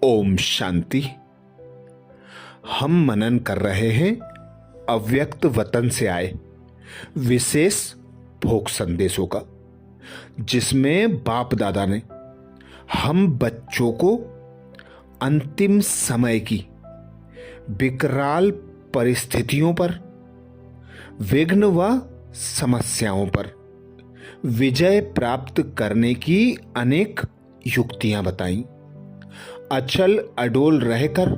ओम शांति। हम मनन कर रहे हैं अव्यक्त वतन से आए विशेष भोग संदेशों का, जिसमें बाप दादा ने हम बच्चों को अंतिम समय की विकराल परिस्थितियों पर, विघ्न व समस्याओं पर विजय प्राप्त करने की अनेक युक्तियां बताई। अचल अडोल रहकर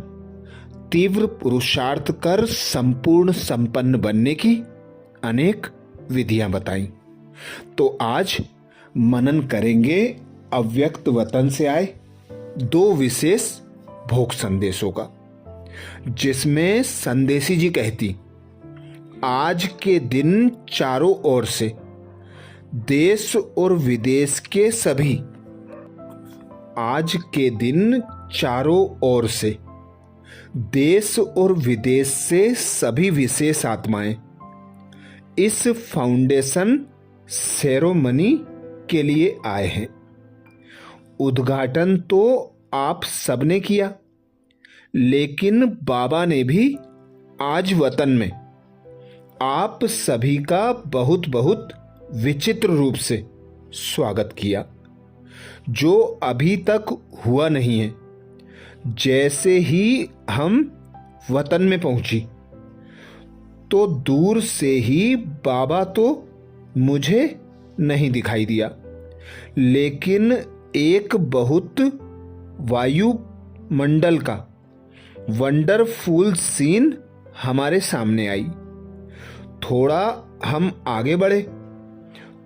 तीव्र पुरुषार्थ कर संपूर्ण संपन्न बनने की अनेक विधियां बताई। तो आज मनन करेंगे अव्यक्त वतन से आए दो विशेष भोग संदेशों का, जिसमें संदेशी जी कहती, आज के दिन चारों ओर से देश और विदेश के सभी, आज के दिन चारों ओर से देश और विदेश से सभी विशेष आत्माएं इस फाउंडेशन सेरेमनी के लिए आए हैं। उद्घाटन तो आप सबने किया, लेकिन बाबा ने भी आज वतन में आप सभी का बहुत बहुत विचित्र रूप से स्वागत किया, जो अभी तक हुआ नहीं है। जैसे ही हम वतन में पहुंची तो दूर से ही बाबा तो मुझे नहीं दिखाई दिया, लेकिन एक बहुत वायुमंडल का वंडरफुल सीन हमारे सामने आई। थोड़ा हम आगे बढ़े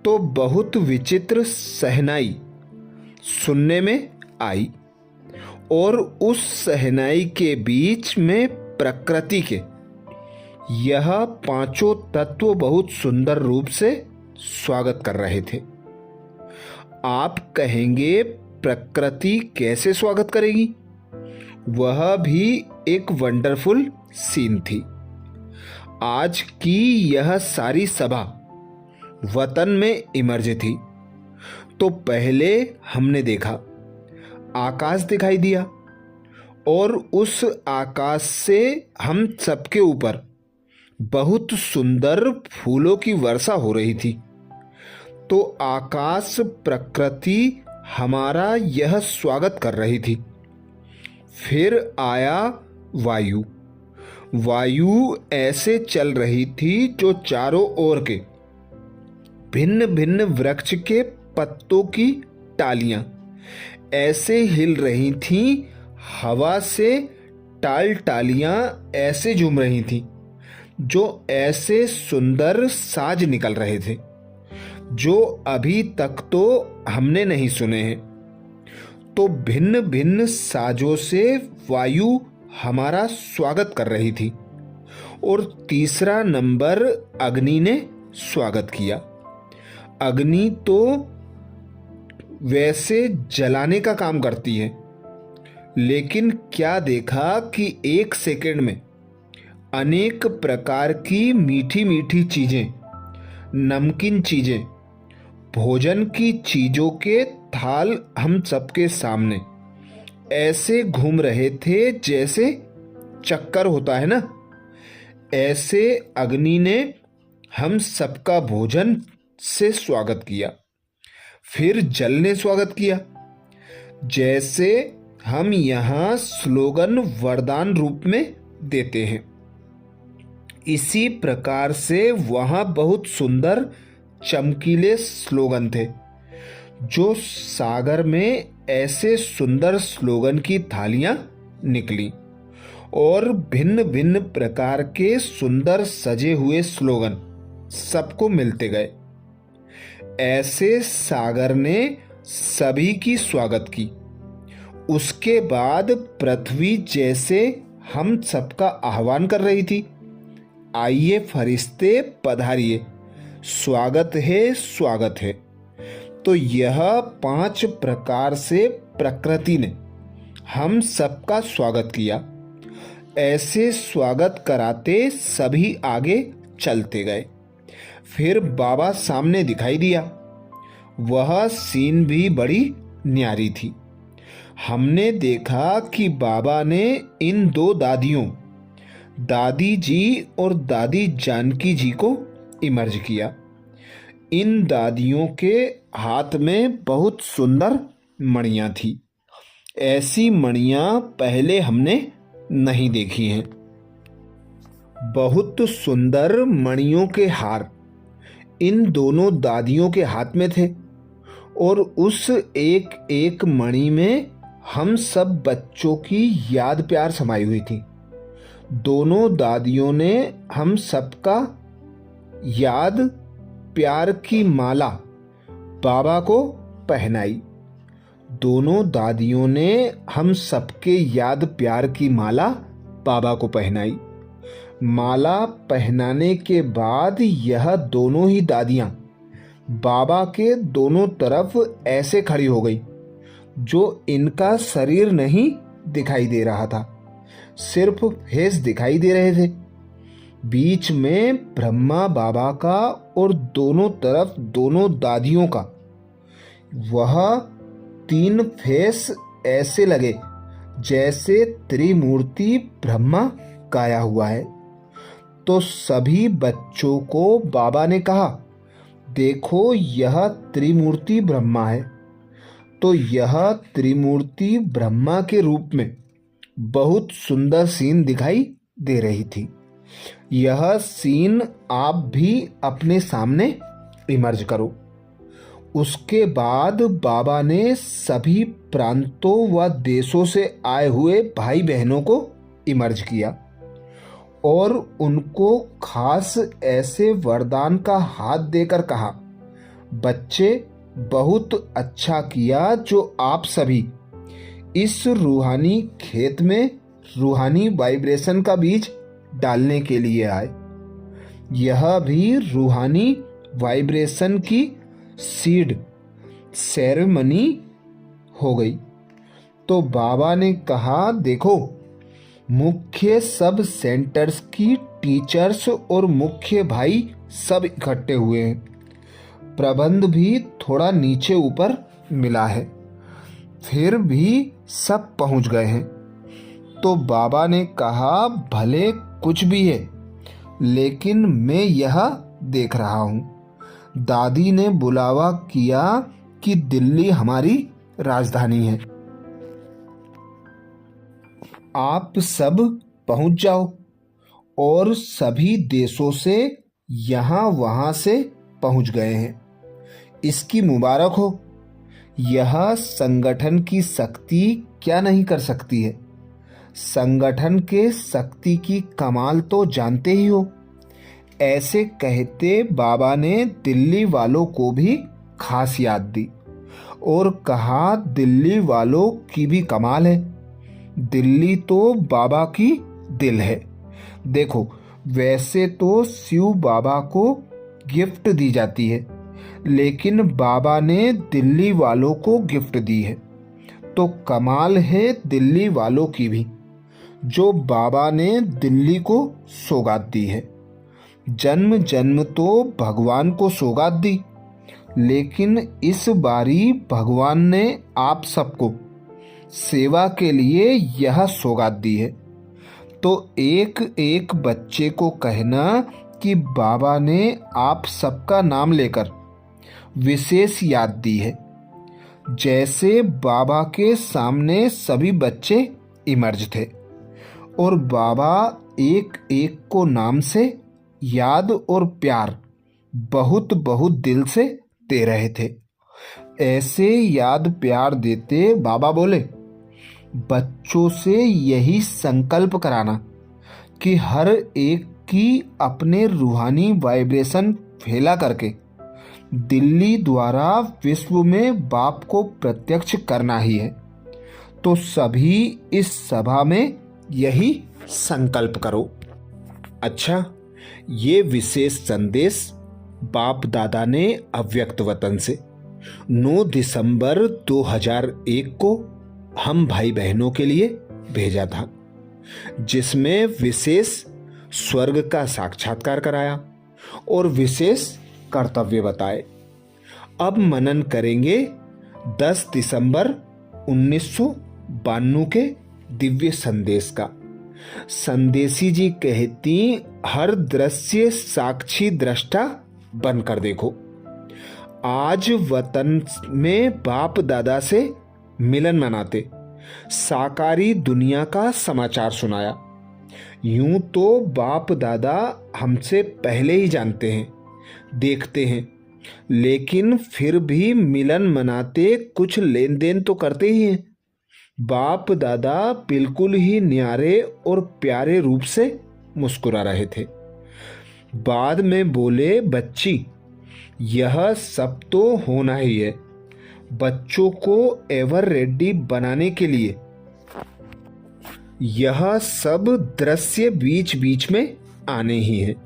तो बहुत विचित्र सहनाई सुनने में आई, और उस सहनाई के बीच में प्रकृति के यह पांचों तत्व बहुत सुंदर रूप से स्वागत कर रहे थे। आप कहेंगे प्रकृति कैसे स्वागत करेगी? वह भी एक वंडरफुल सीन थी। आज की यह सारी सभा वतन में इमर्ज थी। तो पहले हमने देखा आकाश दिखाई दिया, और उस आकाश से हम सबके ऊपर बहुत सुंदर फूलों की वर्षा हो रही थी। तो आकाश प्रकृति हमारा यह स्वागत कर रही थी। फिर आया वायु। वायु ऐसे चल रही थी जो चारों ओर के भिन्न भिन्न वृक्ष के पत्तों की टालियां ऐसे हिल रही थीं, हवा से टाल टालियां ऐसे झूम रही थीं, जो ऐसे सुंदर साज निकल रहे थे जो अभी तक तो हमने नहीं सुने हैं। तो भिन्न भिन्न साजों से वायु हमारा स्वागत कर रही थी। और तीसरा नंबर अग्नि ने स्वागत किया। अग्नि तो वैसे जलाने का काम करती है, लेकिन क्या देखा कि एक सेकंड में अनेक प्रकार की मीठी मीठी चीजें, नमकीन चीजें, भोजन की चीजों के थाल हम सबके सामने ऐसे घूम रहे थे जैसे चक्कर होता है ना। ऐसे अग्नि ने हम सबका भोजन से स्वागत किया। फिर जल ने स्वागत किया। जैसे हम यहां स्लोगन वरदान रूप में देते हैं, इसी प्रकार से वहां बहुत सुंदर चमकीले स्लोगन थे, जो सागर में ऐसे सुंदर स्लोगन की थालियां निकली, और भिन्न भिन्न प्रकार के सुंदर सजे हुए स्लोगन सबको मिलते गए। ऐसे सागर ने सभी की स्वागत की। उसके बाद पृथ्वी जैसे हम सबका आह्वान कर रही थी, आइए फरिश्ते पधारिए, स्वागत है स्वागत है। तो यह 5 प्रकार से प्रकृति ने हम सबका स्वागत किया। ऐसे स्वागत कराते सभी आगे चलते गए। फिर बाबा सामने दिखाई दिया। वह सीन भी बड़ी न्यारी थी। हमने देखा कि बाबा ने इन दो दादियों, दादी जी और दादी जानकी जी को इमर्ज किया। इन दादियों के हाथ में बहुत सुंदर मणियाँ थी। ऐसी मणियाँ पहले हमने नहीं देखी हैं। बहुत सुंदर मणियों के हार इन दोनों दादियों के हाथ में थे और उस एक एक मणि में हम सब बच्चों की याद प्यार समाई हुई थी। दोनों दादियों ने हम सबका याद प्यार की माला बाबा को पहनाई। दोनों दादियों ने हम सबके याद प्यार की माला बाबा को पहनाई। माला पहनाने के बाद यह दोनों ही दादियां बाबा के दोनों तरफ ऐसे खड़ी हो गई जो इनका शरीर नहीं दिखाई दे रहा था, सिर्फ फेस दिखाई दे रहे थे। बीच में ब्रह्मा बाबा का और दोनों तरफ दोनों दादियों का वह 3 फेस ऐसे लगे जैसे त्रिमूर्ति ब्रह्मा गाया हुआ है। तो सभी बच्चों को बाबा ने कहा, देखो यह त्रिमूर्ति ब्रह्मा है। तो यह त्रिमूर्ति ब्रह्मा के रूप में बहुत सुंदर सीन दिखाई दे रही थी। यह सीन आप भी अपने सामने इमर्ज करो। उसके बाद बाबा ने सभी प्रांतों व देशों से आए हुए भाई बहनों को इमर्ज किया और उनको खास ऐसे वरदान का हाथ देकर कहा, बच्चे बहुत अच्छा किया जो आप सभी इस रूहानी खेत में रूहानी वाइब्रेशन का बीज डालने के लिए आए। यह भी रूहानी वाइब्रेशन की सीड सेरेमनी हो गई। तो बाबा ने कहा, देखो मुख्य सब सेंटर्स की टीचर्स और मुख्य भाई सब इकट्ठे हुए हैं। प्रबंध भी थोड़ा नीचे ऊपर मिला है, फिर भी सब पहुंच गए हैं। तो बाबा ने कहा, भले कुछ भी है लेकिन मैं यह देख रहा हूं। दादी ने बुलावा किया कि दिल्ली हमारी राजधानी है, आप सब पहुंच जाओ। और सभी देशों से यहाँ वहाँ से पहुंच गए हैं। इसकी मुबारक हो। यह संगठन की शक्ति क्या नहीं कर सकती है। संगठन के शक्ति की कमाल तो जानते ही हो। ऐसे कहते बाबा ने दिल्ली वालों को भी खास याद दी और कहा, दिल्ली वालों की भी कमाल है। दिल्ली तो बाबा की दिल है। देखो वैसे तो शिव बाबा को गिफ्ट दी जाती है, लेकिन बाबा ने दिल्ली वालों को गिफ्ट दी है। तो कमाल है दिल्ली वालों की भी, जो बाबा ने दिल्ली को सौगात दी है। जन्म जन्म तो भगवान को सौगात दी, लेकिन इस बारी भगवान ने आप सबको सेवा के लिए यह सौगात दी है। तो एक एक बच्चे को कहना कि बाबा ने आप सबका नाम लेकर विशेष याद दी है। जैसे बाबा के सामने सभी बच्चे इमर्ज थे और बाबा एक एक को नाम से याद और प्यार बहुत बहुत दिल से दे रहे थे। ऐसे याद प्यार देते बाबा बोले, बच्चों से यही संकल्प कराना कि हर एक की अपने रूहानी वाइब्रेशन फैला करके दिल्ली द्वारा विश्व में बाप को प्रत्यक्ष करना ही है। तो सभी इस सभा में यही संकल्प करो। अच्छा, ये विशेष संदेश बाप दादा ने अव्यक्त वतन से 9 दिसंबर 2001 को हम भाई बहनों के लिए भेजा था, जिसमें विशेष स्वर्ग का साक्षात्कार कराया और विशेष कर्तव्य बताए। अब मनन करेंगे 10 दिसंबर बानू के दिव्य संदेश का। संदेशी जी कहती, हर दृश्य साक्षी दृष्टा बनकर देखो। आज वतन में बाप दादा से मिलन मनाते, साकारी दुनिया का समाचार सुनाया। यूं तो बाप दादा हमसे पहले ही जानते हैं, देखते हैं, लेकिन फिर भी मिलन मनाते कुछ लेन देन तो करते ही हैं। बाप दादा बिल्कुल ही न्यारे और प्यारे रूप से मुस्कुरा रहे थे। बाद में बोले, बच्ची, यह सब तो होना ही है। बच्चों को एवर रेडी बनाने के लिए यह सब दृश्य बीच बीच में आने ही हैं,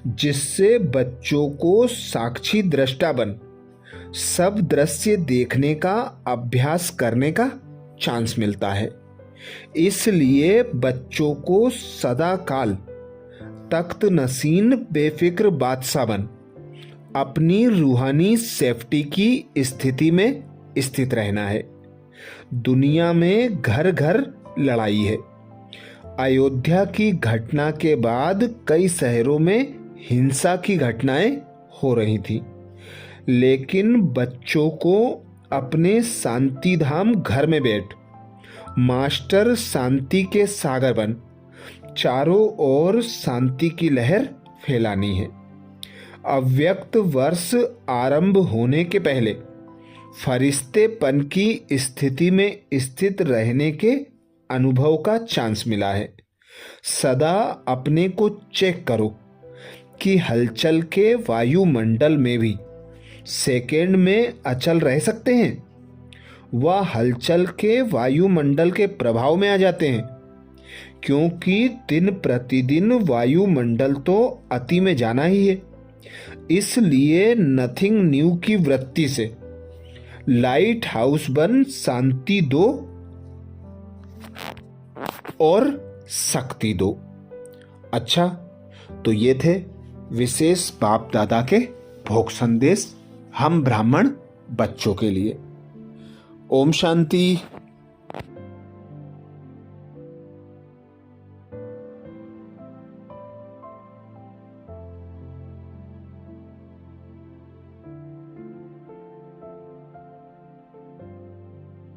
जिससे बच्चों को साक्षी दृष्टा बन सब दृश्य देखने का अभ्यास करने का चांस मिलता है। इसलिए बच्चों को सदा काल तख्त नसीन बेफिक्र बादशाह बन अपनी रूहानी सेफ्टी की स्थिति में स्थित रहना है। दुनिया में घर घर लड़ाई है। अयोध्या की घटना के बाद कई शहरों में हिंसा की घटनाएं हो रही थी, लेकिन बच्चों को अपने शांति धाम घर में बैठ मास्टर शांति के सागर बन चारों ओर शांति की लहर फैलानी है। अव्यक्त वर्ष आरंभ होने के पहले फरिश्तेपन की स्थिति में स्थित रहने के अनुभव का चांस मिला है। सदा अपने को चेक करो कि हलचल के वायुमंडल में भी सेकेंड में अचल रह सकते हैं, वह हलचल के वायुमंडल के प्रभाव में आ जाते हैं, क्योंकि दिन प्रतिदिन वायुमंडल तो अति में जाना ही है। इसलिए नथिंग न्यू की वृत्ति से लाइट हाउस बन शांति दो और शक्ति दो। अच्छा, तो ये थे विशेष बाप दादा के भोग संदेश हम ब्राह्मण बच्चों के लिए। ओम शांति।